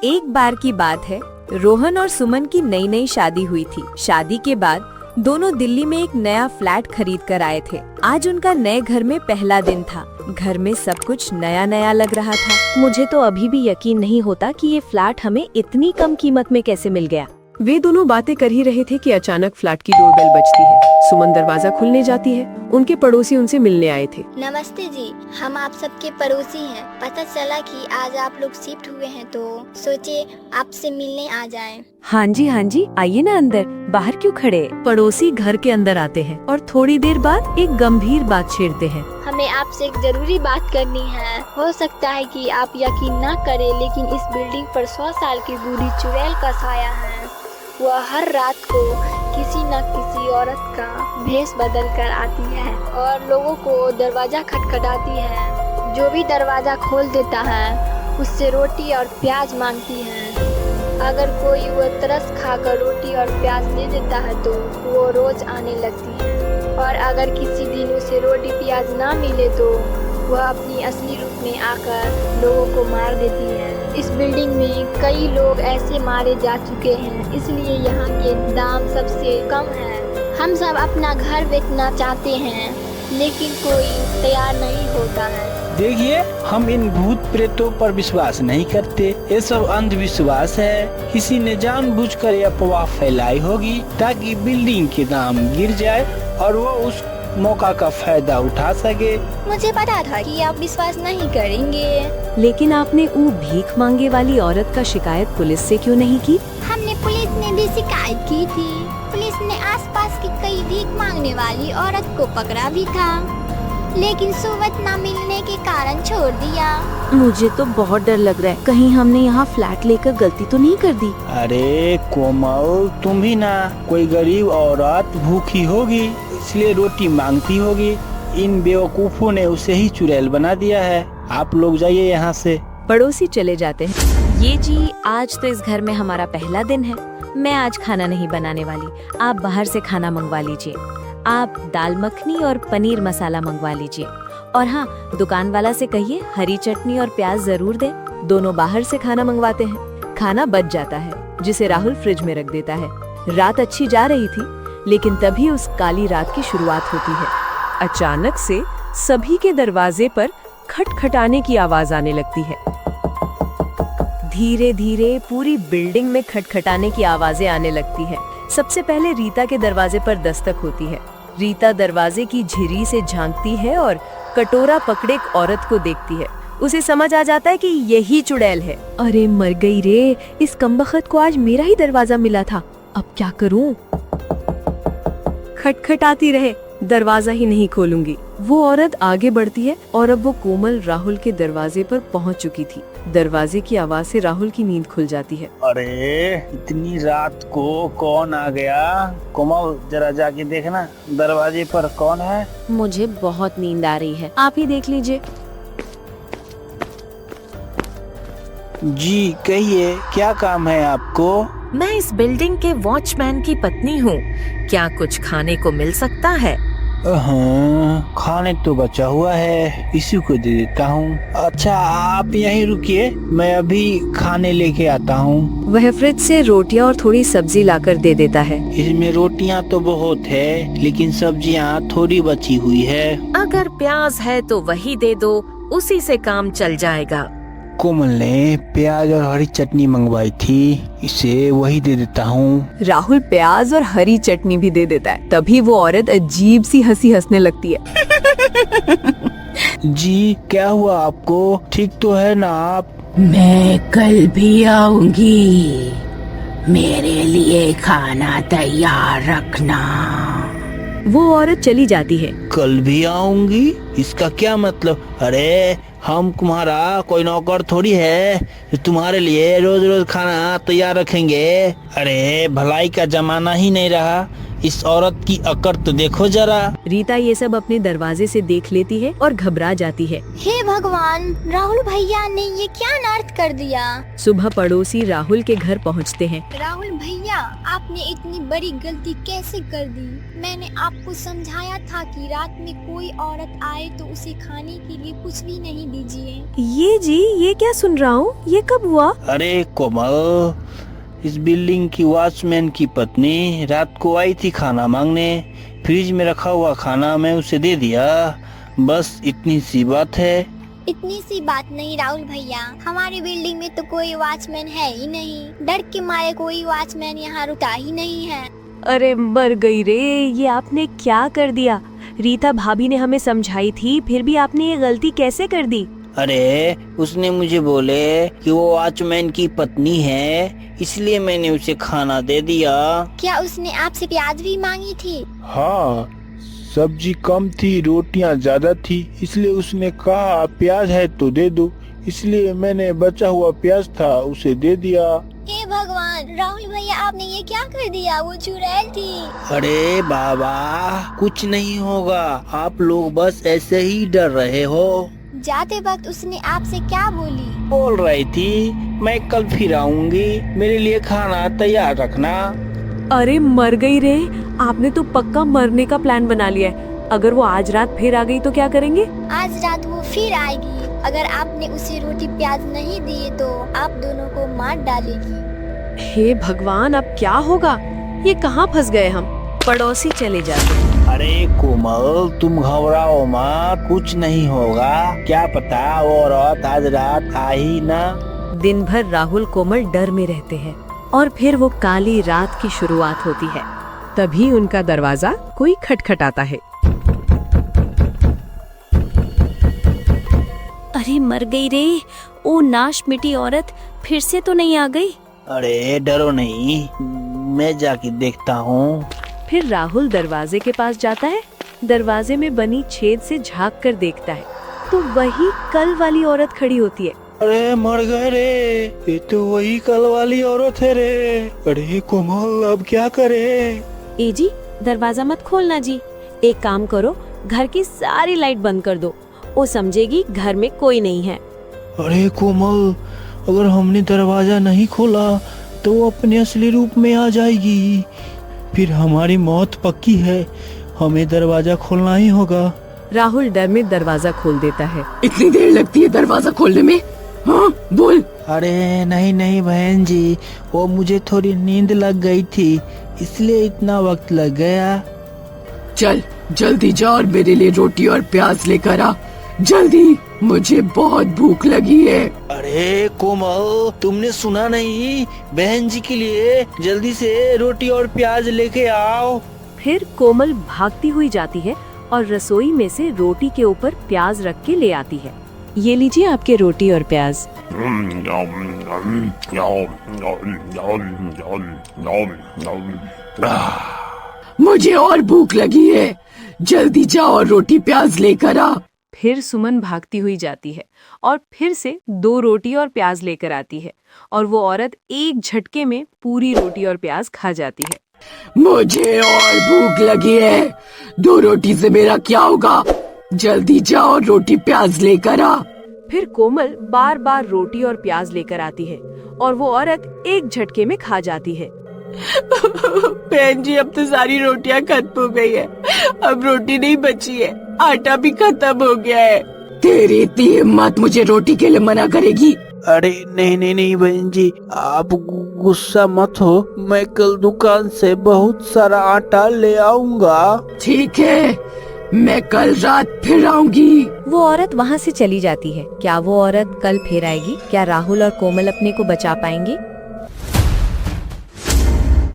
एक बार की बात है, रोहन और सुमन की नई नई शादी हुई थी। शादी के बाद दोनों दिल्ली में एक नया फ्लैट खरीद कर आए थे। आज उनका नए घर में पहला दिन था। घर में सब कुछ नया नया लग रहा था। मुझे तो अभी भी यकीन नहीं होता कि ये फ्लैट हमें इतनी कम कीमत में कैसे मिल गया। वे दोनों बातें कर ही रहे थे कि अचानक फ्लैट की डोरबेल बजती है। सुमन दरवाजा खुलने जाती है। उनके पड़ोसी उनसे मिलने आए थे। नमस्ते जी, हम आप सबके पड़ोसी हैं। पता चला कि आज आप लोग शिफ्ट हुए हैं तो सोचे आपसे मिलने आ जाएं। हाँ जी, आइए ना अंदर, बाहर क्यों खड़े। पड़ोसी घर के अंदर आते हैं और थोड़ी देर बाद एक गंभीर बात छेड़ते हैं। हमें आपसे एक जरूरी बात करनी है। हो सकता है कि आप यकीन ना करें, लेकिन इस बिल्डिंग पर 100 साल की बूढ़ी चुड़ैल का साया है। वह हर रात को किसी न किसी औरत का भेष बदल कर आती है और लोगों को दरवाजा खटखटाती है। जो भी दरवाजा खोल देता है उससे रोटी और प्याज मांगती है। अगर कोई वह तरस खाकर रोटी और प्याज दे देता है तो वो रोज आने लगती है, और अगर किसी दिन उसे रोटी प्याज ना मिले तो वह अपनी असली रूप में आकर लोगों को मार देती है। इस बिल्डिंग में कई लोग ऐसे मारे जा चुके हैं, इसलिए यहाँ के दाम सबसे कम है। हम सब अपना घर बेचना चाहते हैं, लेकिन कोई तैयार नहीं होता है। देखिए, हम इन भूत प्रेतों पर विश्वास नहीं करते। ये सब अंधविश्वास है। किसी ने जानबूझकर ये अफवाह फैलाई होगी ताकि बिल्डिंग के दाम गिर जाए और वो उस मौका का फायदा उठा सके। मुझे पता था कि आप विश्वास नहीं करेंगे। लेकिन आपने वो भीख मांगे वाली औरत का शिकायत पुलिस से क्यों नहीं की? हमने पुलिस ने भी शिकायत की थी। पुलिस ने आसपास की कई भीख मांगने वाली औरत को पकड़ा भी था, लेकिन सोबत न मिलने के कारण छोड़ दिया। मुझे तो बहुत डर लग रहा है, कहीं हमने यहाँ फ्लैट लेकर गलती तो नहीं कर दी। अरे कोमल, तुम भी ना, कोई गरीब औरत भूखी होगी इसलिए रोटी मांगती होगी। इन बेवकूफों ने उसे ही चुड़ैल बना दिया है। आप लोग जाइए यहाँ से। पड़ोसी चले जाते हैं। ये जी, आज तो इस घर में हमारा पहला दिन है। मैं आज खाना नहीं बनाने वाली, आप बाहर से खाना मंगवा लीजिए। आप दाल मखनी और पनीर मसाला मंगवा लीजिए। और हाँ, दुकान वाला से कहिए हरी चटनी और प्याज जरूर दे। दोनों बाहर से खाना मंगवाते हैं। खाना बच जाता है, जिसे राहुल फ्रिज में रख देता है। रात अच्छी जा रही थी, लेकिन तभी उस काली रात की शुरुआत होती है। अचानक से सभी के दरवाजे पर खटखटाने की आवाज आने लगती है। धीरे धीरे पूरी बिल्डिंग में खटखटाने की आवाजें आने लगती है। सबसे पहले रीता के दरवाजे पर दस्तक होती है। रीता दरवाजे की झिरी से झांकती है और कटोरा पकड़े एक औरत को देखती है। उसे समझ आ जाता है कि यही चुड़ैल है। अरे मर गई रे, इस कमबख्त को आज मेरा ही दरवाजा मिला था। अब क्या करूं? खटखटाती रहे, दरवाजा ही नहीं खोलूंगी। वो औरत आगे बढ़ती है और अब वो कोमल राहुल के दरवाजे पर पहुंच चुकी थी। दरवाजे की आवाज से राहुल की नींद खुल जाती है। अरे इतनी रात को कौन आ गया? कोमल, जरा जाके देखना दरवाजे पर कौन है। मुझे बहुत नींद आ रही है, आप ही देख लीजिए। जी कहिए, क्या काम है आपको? मैं इस बिल्डिंग के वॉचमैन की पत्नी हूँ। क्या कुछ खाने को मिल सकता है? हाँ, खाने तो बचा हुआ है, इसी को दे देता हूँ। अच्छा, आप यहीं रुकिए, मैं अभी खाने लेके आता हूँ। वह फ्रिज से रोटियां और थोड़ी सब्जी लाकर दे देता है। इसमें रोटियां तो बहुत है, लेकिन सब्जियां थोड़ी बची हुई है। अगर प्याज है तो वही दे दो, उसी से काम चल जाएगा। कोमल ने प्याज और हरी चटनी मंगवाई थी, इसे वही दे देता हूँ। राहुल प्याज और हरी चटनी भी दे देता है। तभी वो औरत अजीब सी हंसी हंसने लगती है। जी क्या हुआ आपको? ठीक तो है ना आप? मैं कल भी आऊंगी, मेरे लिए खाना तैयार रखना। वो औरत चली जाती है। कल भी आऊंगी, इसका क्या मतलब? अरे हम तुम्हारा कोई नौकर थोड़ी है जो तुम्हारे लिए रोज रोज खाना तैयार रखेंगे। अरे भलाई का जमाना ही नहीं रहा, इस औरत की अकड़ तो देखो जरा। रीता ये सब अपने दरवाजे से देख लेती है और घबरा जाती है। हे भगवान, राहुल भैया ने ये क्या अनर्थ कर दिया। सुबह पड़ोसी राहुल के घर पहुंचते हैं। राहुल भैया, आपने इतनी बड़ी गलती कैसे कर दी। मैंने आपको समझाया था कि रात में कोई औरत आए तो उसे खाने के लिए कुछ भी नहीं दीजिए। ये जी, ये क्या सुन रहा हूँ, ये कब हुआ? अरे कोमल, इस बिल्डिंग की वॉचमैन की पत्नी रात को आई थी खाना मांगने। फ्रिज में रखा हुआ खाना मैं उसे दे दिया, बस इतनी सी बात है। इतनी सी बात नहीं राहुल भैया, हमारी बिल्डिंग में तो कोई वॉचमैन है ही नहीं। डर के मारे कोई वॉचमैन यहाँ रुका ही नहीं है। अरे मर गई रे, ये आपने क्या कर दिया। रीता भाभी ने हमें समझाई थी, फिर भी आपने ये गलती कैसे कर दी। अरे उसने मुझे बोले कि वो वॉचमैन की पत्नी है, इसलिए मैंने उसे खाना दे दिया। क्या उसने आपसे प्याज भी मांगी थी? हाँ, सब्जी कम थी, रोटियां ज्यादा थी, इसलिए उसने कहा प्याज है तो दे दो, इसलिए मैंने बचा हुआ प्याज था उसे दे दिया। हे भगवान, राहुल भैया आपने ये क्या कर दिया, वो चुड़ैल थी। अरे बाबा, कुछ नहीं होगा, आप लोग बस ऐसे ही डर रहे हो। जाते वक्त उसने आपसे क्या बोली? बोल रही थी मैं कल फिर आऊंगी, मेरे लिए खाना तैयार रखना। अरे मर गई रे, आपने तो पक्का मरने का प्लान बना लिया है। अगर वो आज रात फिर आ गई तो क्या करेंगे? आज रात वो फिर आएगी। अगर आपने उसे रोटी प्याज नहीं दिए तो आप दोनों को मार डालेगी। हे भगवान, अब क्या होगा? ये कहाँ फंस गए हम? पड़ोसी चले जाते हैं। अरे कोमल, तुम घबराओ मत, कुछ नहीं होगा। क्या पता वो औरत आज रात आई ना। दिन भर राहुल कोमल डर में रहते हैं और फिर वो काली रात की शुरुआत होती है। तभी उनका दरवाजा कोई खटखटाता है। अरे मर गई रे, ओ नाश मिटी औरत फिर से तो नहीं आ गई। अरे डरो नहीं, मैं जाके देखता हूँ। फिर राहुल दरवाजे के पास जाता है। दरवाजे में बनी छेद से झांक कर देखता है तो वही कल वाली औरत खड़ी होती है। अरे मर गए रे, ये तो वही कल वाली औरत है रे। अरे कोमल, अब क्या करे? ए जी, दरवाजा मत खोलना जी। एक काम करो, घर की सारी लाइट बंद कर दो, वो समझेगी घर में कोई नहीं है। अरे कोमल, अगर हमने दरवाजा नहीं खोला तो वो अपने असली रूप में आ जाएगी, फिर हमारी मौत पक्की है। हमें दरवाजा खोलना ही होगा। राहुल डर में दरवाजा खोल देता है। इतनी देर लगती है दरवाजा खोलने में? हाँ बोल। अरे नहीं नहीं बहन जी, वो मुझे थोड़ी नींद लग गई थी, इसलिए इतना वक्त लग गया। चल जल्दी जा और मेरे लिए रोटी और प्याज लेकर आ, जल्दी, मुझे बहुत भूख लगी है। अरे कोमल, तुमने सुना नहीं? बहन जी के लिए जल्दी से रोटी और प्याज लेके आओ। फिर कोमल भागती हुई जाती है और रसोई में से रोटी के ऊपर प्याज रख के ले आती है। ये लीजिए आपके रोटी और प्याज। मुझे और भूख लगी है, जल्दी जाओ और रोटी प्याज लेकर आ। फिर सुमन भागती हुई जाती है और फिर से 2 रोटी और प्याज लेकर आती है और वो औरत एक झटके में पूरी रोटी और प्याज खा जाती है। मुझे और भूख लगी है, 2 रोटी से मेरा क्या होगा? जल्दी जाओ, रोटी प्याज लेकर आ। फिर कोमल बार बार रोटी और प्याज लेकर आती है और वो औरत एक झटके में खा जाती है। बहन जी, अब तो सारी रोटियां खत्म हो गई है, अब रोटी नहीं बची है, आटा भी खत्म हो गया है। तेरी इतनी हिम्मत मुझे रोटी के लिए मना करेगी? अरे नहीं नहीं नहीं बहन जी, आप गुस्सा मत हो, मैं कल दुकान से बहुत सारा आटा ले आऊंगा। ठीक है, मैं कल रात फिर आऊंगी। वो औरत वहाँ से चली जाती है। क्या वो औरत कल फिर आएगी? क्या राहुल और कोमल अपने को बचा पाएंगे?